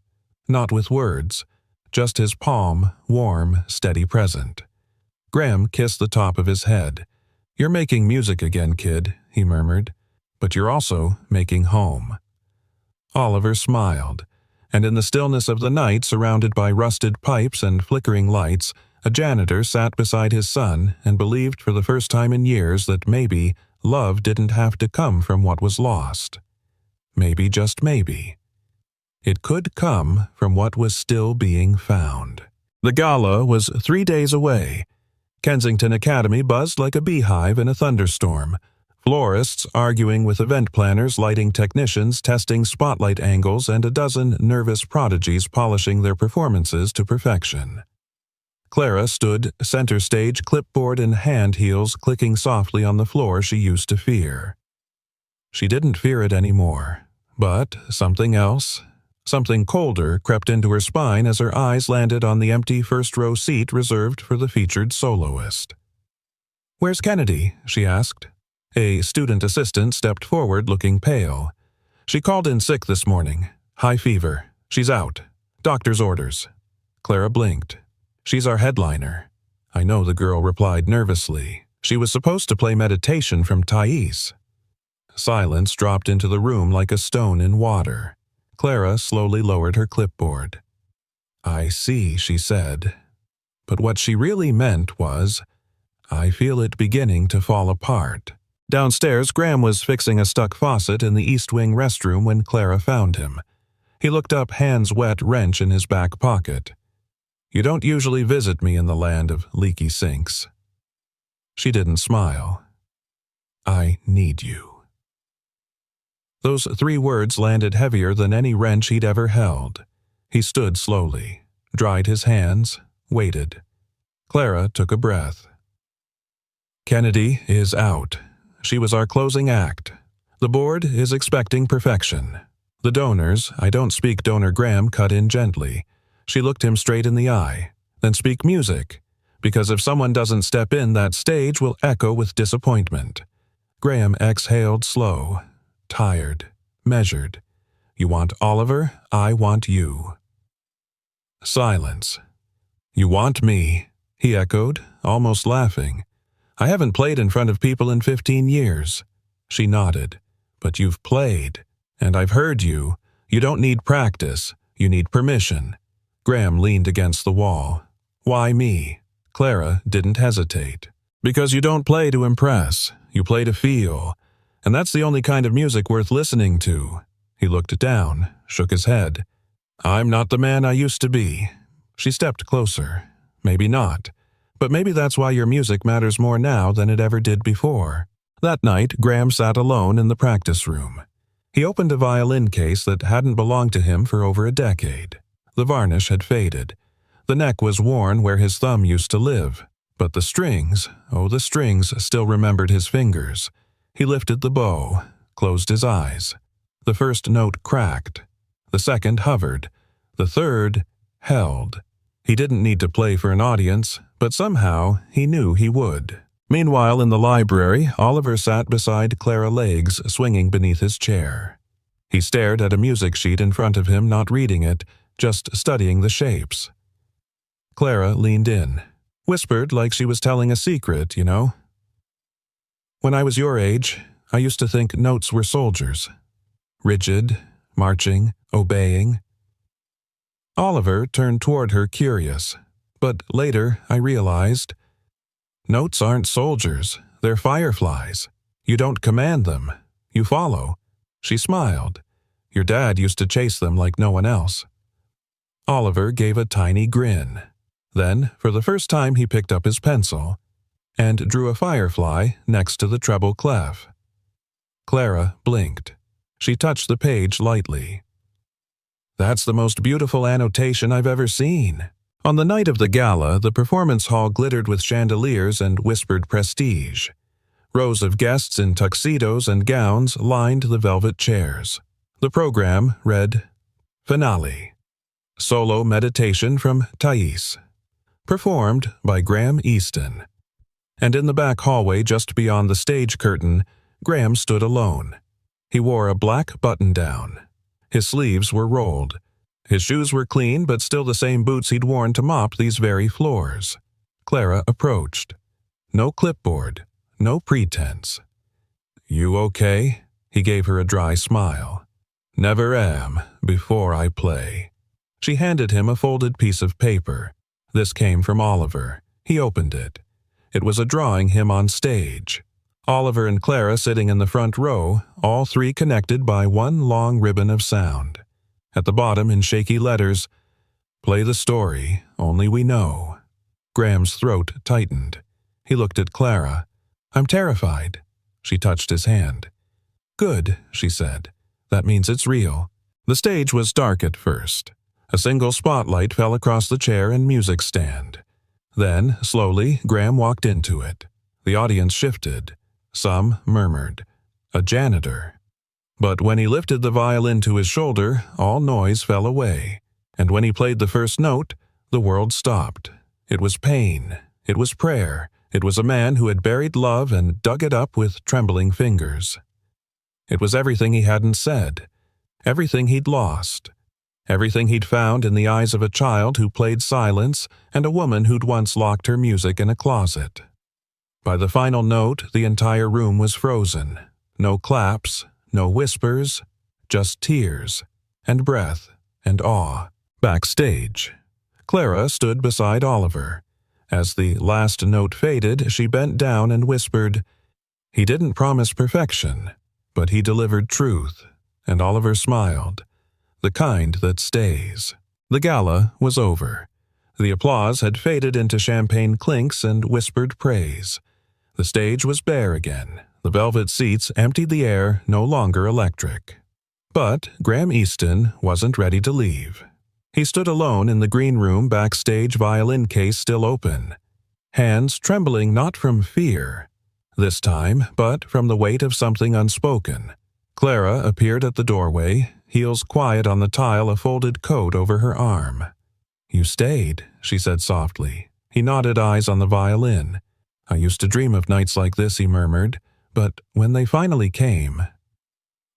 Not with words, just his palm, warm, steady present. Graham kissed the top of his head. You're making music again, kid, he murmured, but you're also making home. Oliver smiled, and in the stillness of the night, surrounded by rusted pipes and flickering lights, a janitor sat beside his son and believed for the first time in years that maybe love didn't have to come from what was lost. Maybe, just maybe, it could come from what was still being found. The gala was 3 days away. Kensington Academy buzzed like a beehive in a thunderstorm. Florists arguing with event planners, lighting technicians testing spotlight angles, and a dozen nervous prodigies polishing their performances to perfection. Clara stood center stage, clipboard in hand, heels clicking softly on the floor she used to fear. She didn't fear it anymore, but something else, something colder, crept into her spine as her eyes landed on the empty first-row seat reserved for the featured soloist. "Where's Kennedy?" she asked. A student assistant stepped forward, looking pale. "She called in sick this morning. High fever. She's out. Doctor's orders." Clara blinked. "She's our headliner." "I know," the girl replied nervously. "She was supposed to play Meditation from Thais." Silence dropped into the room like a stone in water. Clara slowly lowered her clipboard. "I see," she said. But what she really meant was, "I feel it beginning to fall apart." Downstairs, Graham was fixing a stuck faucet in the East Wing restroom when Clara found him. He looked up, hands wet, wrench in his back pocket. "You don't usually visit me in the land of leaky sinks." She didn't smile. "I need you." Those 3 words landed heavier than any wrench he'd ever held. He stood slowly, dried his hands, waited. Clara took a breath. "Kennedy is out. She was our closing act. The board is expecting perfection. The donors, I don't speak donor Graham, cut in gently. She looked him straight in the eye. Then speak music, because if someone doesn't step in, that stage will echo with disappointment. Graham exhaled slow, tired, measured. You want Oliver, I want you. Silence. You want me, he echoed, almost laughing. I haven't played in front of people in 15 years. She nodded. But you've played, and I've heard you. You don't need practice, you need permission. Graham leaned against the wall. Why me? Clara didn't hesitate. Because you don't play to impress, you play to feel. And that's the only kind of music worth listening to. He looked down, shook his head. I'm not the man I used to be. She stepped closer. Maybe not. But maybe that's why your music matters more now than it ever did before. That night, Graham sat alone in the practice room. He opened a violin case that hadn't belonged to him for over a decade. The varnish had faded. The neck was worn where his thumb used to live. But the strings, the strings still remembered his fingers. He lifted the bow, closed his eyes. The first note cracked. The second hovered. The third held. He didn't need to play for an audience, but somehow he knew he would. Meanwhile, in the library, Oliver sat beside Clara Legs, swinging beneath his chair. He stared at a music sheet in front of him, not reading it, just studying the shapes. Clara leaned in, whispered like she was telling a secret, you know. When I was your age, I used to think notes were soldiers. Rigid, marching, obeying. Oliver turned toward her curious, but later I realized, notes aren't soldiers, they're fireflies. You don't command them, you follow. She smiled. Your dad used to chase them like no one else. Oliver gave a tiny grin. Then, for the first time, he picked up his pencil and drew a firefly next to the treble clef. Clara blinked. She touched the page lightly. That's the most beautiful annotation I've ever seen. On the night of the gala, the performance hall glittered with chandeliers and whispered prestige. Rows of guests in tuxedos and gowns lined the velvet chairs. The program read, Finale. Solo meditation from Thais. Performed by Graham Easton. And in the back hallway just beyond the stage curtain, Graham stood alone. He wore a black button-down. His sleeves were rolled. His shoes were clean, but still the same boots he'd worn to mop these very floors. Clara approached. No clipboard, no pretense. You okay? He gave her a dry smile. Never am, before I play. She handed him a folded piece of paper. This came from Oliver. He opened it. It was a drawing him on stage. Oliver and Clara sitting in the front row, all three connected by one long ribbon of sound. At the bottom, in shaky letters, Play the story, only we know. Graham's throat tightened. He looked at Clara. I'm terrified. She touched his hand. Good, she said. That means it's real. The stage was dark at first. A single spotlight fell across the chair and music stand. Then, slowly, Graham walked into it. The audience shifted. Some murmured, "A janitor." But when he lifted the violin to his shoulder, all noise fell away. And when he played the first note, the world stopped. It was pain. It was prayer. It was a man who had buried love and dug it up with trembling fingers. It was everything he hadn't said. Everything he'd lost. Everything he'd found in the eyes of a child who played silence and a woman who'd once locked her music in a closet. By the final note, the entire room was frozen. No claps, no whispers, just tears, and breath, and awe. Backstage, Clara stood beside Oliver. As the last note faded, she bent down and whispered, "He didn't promise perfection, but he delivered truth," and Oliver smiled. The kind that stays. The gala was over. The applause had faded into champagne clinks and whispered praise. The stage was bare again. The velvet seats emptied the air, no longer electric. But Graham Easton wasn't ready to leave. He stood alone in the green room, backstage, violin case still open. Hands trembling not from fear, this time, but from the weight of something unspoken. Clara appeared at the doorway, heels quiet on the tile, a folded coat over her arm. "You stayed," she said softly. He nodded, eyes on the violin. "I used to dream of nights like this," he murmured, "but when they finally came—"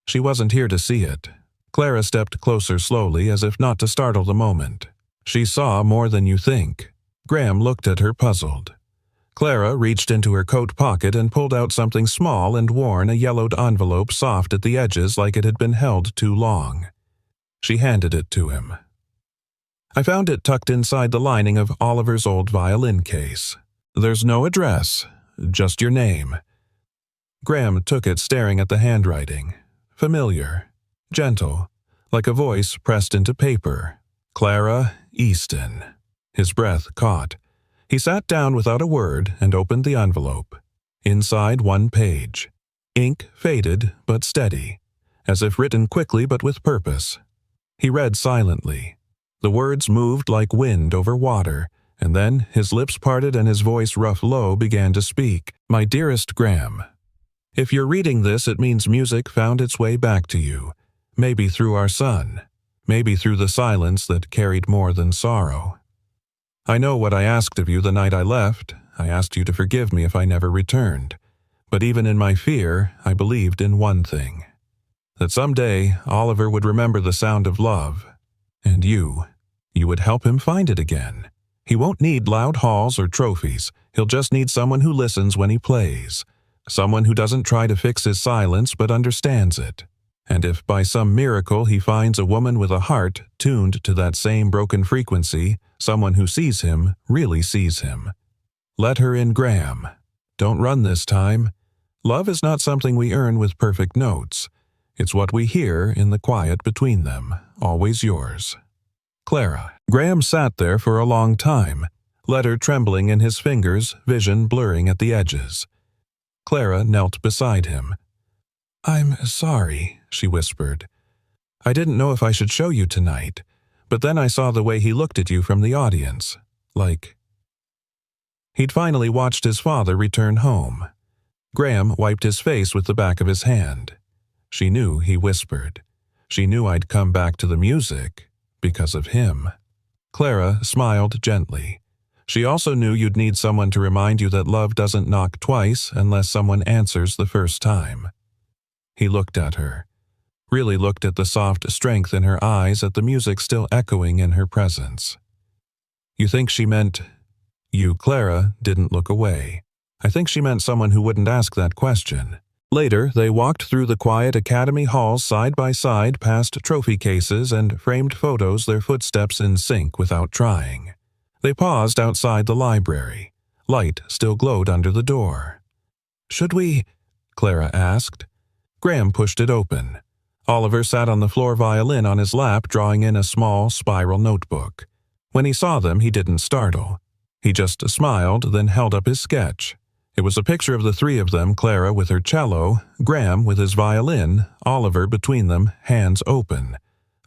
She wasn't here to see it. Clara stepped closer slowly, as if not to startle the moment. "She saw more than you think." Graham looked at her, puzzled. Clara reached into her coat pocket and pulled out something small and worn, a yellowed envelope, soft at the edges like it had been held too long. She handed it to him. "I found it tucked inside the lining of Oliver's old violin case. There's no address, just your name." Graham took it, staring at the handwriting. Familiar, gentle, like a voice pressed into paper. Clara Easton. His breath caught. He sat down without a word and opened the envelope. Inside, one page. Ink faded but steady, as if written quickly but with purpose. He read silently. The words moved like wind over water, and then his lips parted and his voice, rough low, began to speak. "My dearest Graham, if you're reading this, it means music found its way back to you. Maybe through our son. Maybe through the silence that carried more than sorrow. I know what I asked of you the night I left. I asked you to forgive me if I never returned. But even in my fear, I believed in one thing. That someday Oliver would remember the sound of love. And you would help him find it again. He won't need loud halls or trophies. He'll just need someone who listens when he plays. Someone who doesn't try to fix his silence but understands it. And if by some miracle he finds a woman with a heart tuned to that same broken frequency, someone who sees him, really sees him. Let her in, Graham. Don't run this time. Love is not something we earn with perfect notes. It's what we hear in the quiet between them. Always yours. Clara." Graham sat there for a long time, letter trembling in his fingers, vision blurring at the edges. Clara knelt beside him. "I'm sorry," she whispered. "I didn't know if I should show you tonight, but then I saw the way he looked at you from the audience, like—" He'd finally watched his father return home. Graham wiped his face with the back of his hand. "She knew," he whispered. "She knew I'd come back to the music because of him." Clara smiled gently. "She also knew you'd need someone to remind you that love doesn't knock twice unless someone answers the first time." He looked at her, really looked at the soft strength in her eyes, at the music still echoing in her presence. "You think she meant—" You, Clara, didn't look away. "I think she meant someone who wouldn't ask that question." Later, they walked through the quiet academy halls side by side, past trophy cases and framed photos, their footsteps in sync without trying. They paused outside the library. Light still glowed under the door. "Should we?" Clara asked. Graham pushed it open. Oliver sat on the floor, violin on his lap, drawing in a small spiral notebook. When he saw them, he didn't startle. He just smiled, then held up his sketch. It was a picture of the three of them, Clara with her cello, Graham with his violin, Oliver between them, hands open.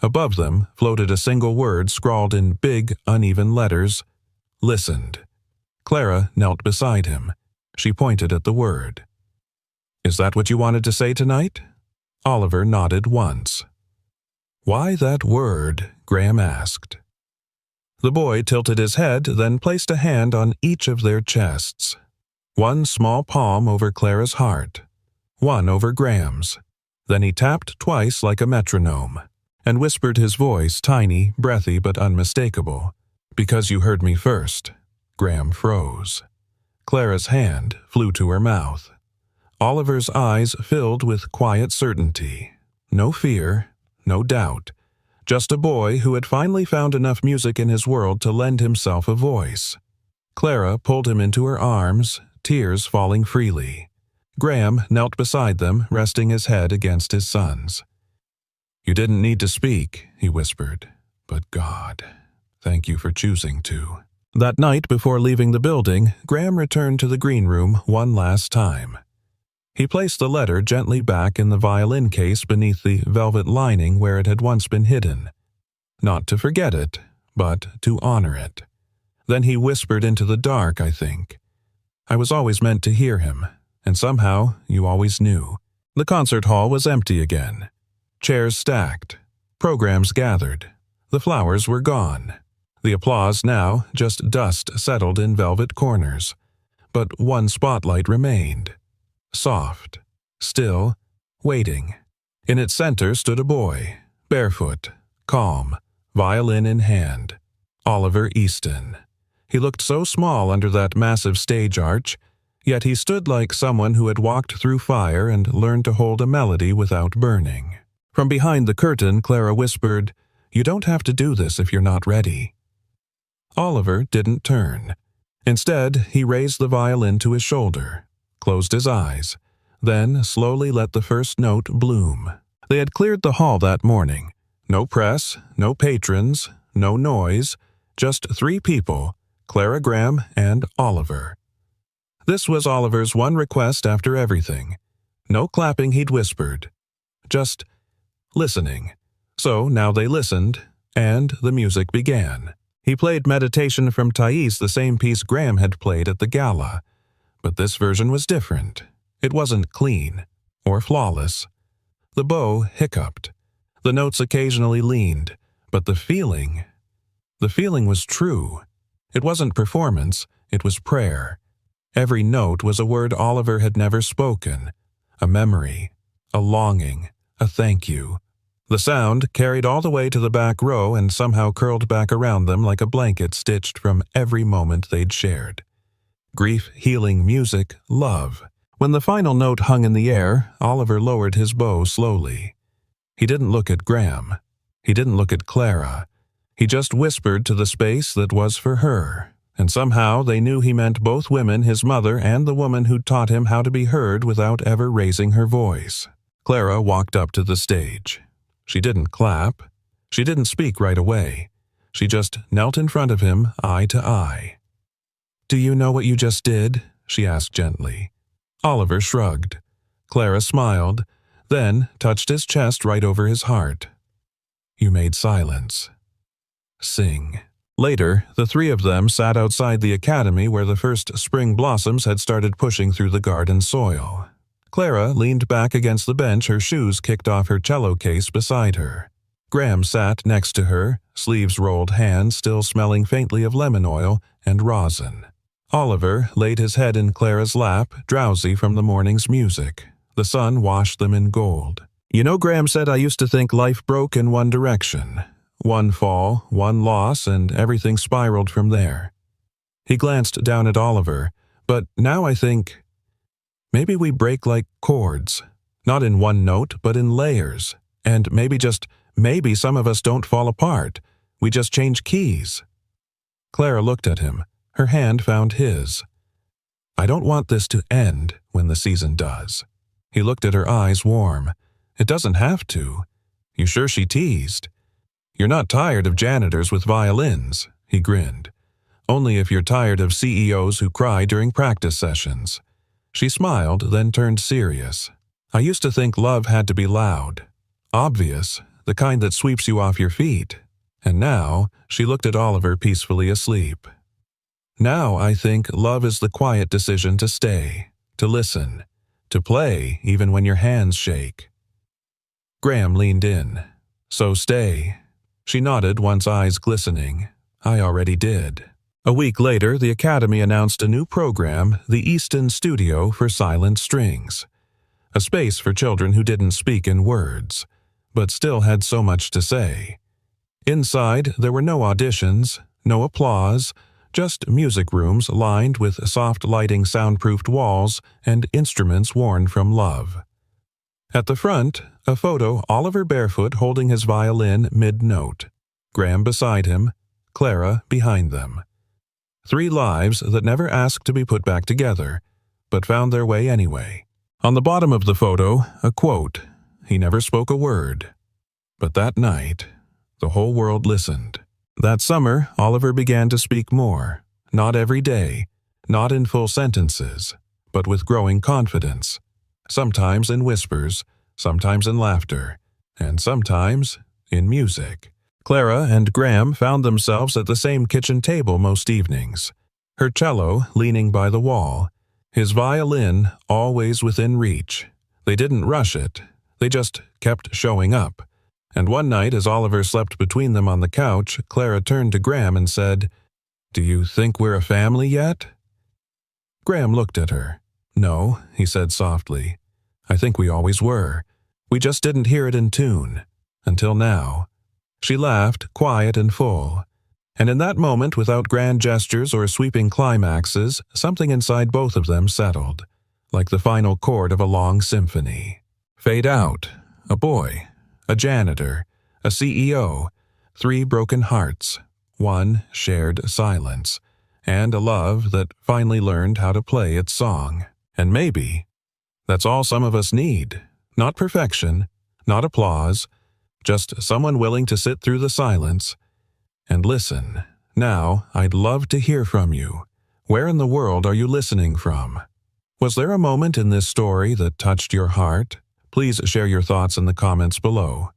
Above them floated a single word scrawled in big, uneven letters: "Listened." Clara knelt beside him. She pointed at the word. "Is that what you wanted to say tonight?" Oliver nodded once. "Why that word?" Graham asked. The boy tilted his head, then placed a hand on each of their chests. One small palm over Clara's heart, one over Graham's. Then he tapped twice like a metronome, and whispered, his voice tiny, breathy, but unmistakable. "Because you heard me first." Graham froze. Clara's hand flew to her mouth. Oliver's eyes filled with quiet certainty. No fear, no doubt. Just a boy who had finally found enough music in his world to lend himself a voice. Clara pulled him into her arms, tears falling freely. Graham knelt beside them, resting his head against his son's. "You didn't need to speak," he whispered. "But God, thank you for choosing to." That night before leaving the building, Graham returned to the green room one last time. He placed the letter gently back in the violin case beneath the velvet lining where it had once been hidden. Not to forget it, but to honor it. Then he whispered into the dark, I think. I was always meant to hear him, and somehow you always knew. The concert hall was empty again. Chairs stacked. Programs gathered. The flowers were gone. The applause now just dust settled in velvet corners. But one spotlight remained. Soft, still, waiting. In its center stood a boy, barefoot, calm, violin in hand. Oliver Easton. He looked so small under that massive stage arch, yet he stood like someone who had walked through fire and learned to hold a melody without burning. From behind the curtain, Clara whispered, "You don't have to do this if you're not ready." Oliver didn't turn. Instead, he raised the violin to his shoulder, closed his eyes, then slowly let the first note bloom. They had cleared the hall that morning. No press, no patrons, no noise, just three people, Clara Graham and Oliver. This was Oliver's one request after everything. No clapping, he'd whispered. Just listening. So now they listened, and the music began. He played Meditation from Thais, the same piece Graham had played at the gala. But this version was different. It wasn't clean, or flawless. The bow hiccuped. The notes occasionally leaned, but the feeling was true. It wasn't performance, it was prayer. Every note was a word Oliver had never spoken, a memory, a longing, a thank you. The sound carried all the way to the back row and somehow curled back around them like a blanket stitched from every moment they'd shared. Grief, healing, music, love. When the final note hung in the air, Oliver lowered his bow slowly. He didn't look at Graham. He didn't look at Clara. He just whispered to the space that was for her, and somehow they knew he meant both women, his mother and the woman who'd taught him how to be heard without ever raising her voice. Clara walked up to the stage. She didn't clap. She didn't speak right away. She just knelt in front of him, eye to eye. "Do you know what you just did?" she asked gently. Oliver shrugged. Clara smiled, then touched his chest right over his heart. "You made silence. Sing." Later, the three of them sat outside the academy where the first spring blossoms had started pushing through the garden soil. Clara leaned back against the bench, her shoes kicked off her cello case beside her. Graham sat next to her, sleeves rolled, hands still smelling faintly of lemon oil and rosin. Oliver laid his head in Clara's lap, drowsy from the morning's music. The sun washed them in gold. "You know, Graham said I used to think life broke in one direction. One fall, one loss, and everything spiraled from there." He glanced down at Oliver, "But now I think maybe we break like chords, not in one note, but in layers. And maybe some of us don't fall apart. We just change keys." Clara looked at him. Her hand found his. "I don't want this to end when the season does." He looked at her eyes warm. "It doesn't have to." "You sure?" she teased. "You're not tired of janitors with violins," he grinned. "Only if you're tired of CEOs who cry during practice sessions." She smiled, then turned serious. "I used to think love had to be loud, obvious, the kind that sweeps you off your feet. And now," she looked at Oliver peacefully asleep. "Now I think love is the quiet decision to stay, to listen, to play even when your hands shake." Graham leaned in. "So stay." She nodded, once eyes glistening. "I already did." A week later, the Academy announced a new program, the Easton Studio for Silent Strings. A space for children who didn't speak in words, but still had so much to say. Inside, there were no auditions, no applause, just music rooms lined with soft lighting, soundproofed walls, and instruments worn from love. At the front, a photo, Oliver barefoot holding his violin mid-note. Graham beside him, Clara behind them. Three lives that never asked to be put back together, but found their way anyway. On the bottom of the photo, a quote. He never spoke a word. But that night, the whole world listened. That summer, Oliver began to speak more. Not every day, not in full sentences, but with growing confidence. Sometimes in whispers, sometimes in laughter, and sometimes in music. Clara and Graham found themselves at the same kitchen table most evenings. Her cello leaning by the wall, his violin always within reach. They didn't rush it, they just kept showing up. And one night, as Oliver slept between them on the couch, Clara turned to Graham and said, "Do you think we're a family yet?" Graham looked at her. "No," he said softly. "I think we always were. We just didn't hear it in tune. Until now." She laughed, quiet and full. And in that moment, without grand gestures or sweeping climaxes, something inside both of them settled, like the final chord of a long symphony. Fade out. A boy. A janitor. A CEO. 3 broken hearts. 1 shared silence. And a love that finally learned how to play its song. And maybe that's all some of us need. Not perfection, not applause, just someone willing to sit through the silence and listen. Now, I'd love to hear from you. Where in the world are you listening from? Was there a moment in this story that touched your heart? Please share your thoughts in the comments below.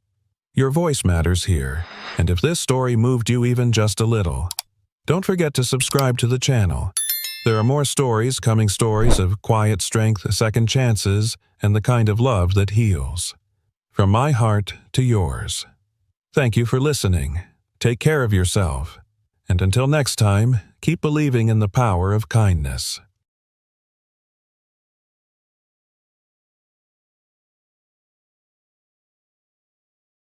Your voice matters here, and if this story moved you even just a little, don't forget to subscribe to the channel. There are more stories coming, stories of quiet strength, second chances, and the kind of love that heals. From my heart to yours. Thank you for listening. Take care of yourself. And until next time, keep believing in the power of kindness.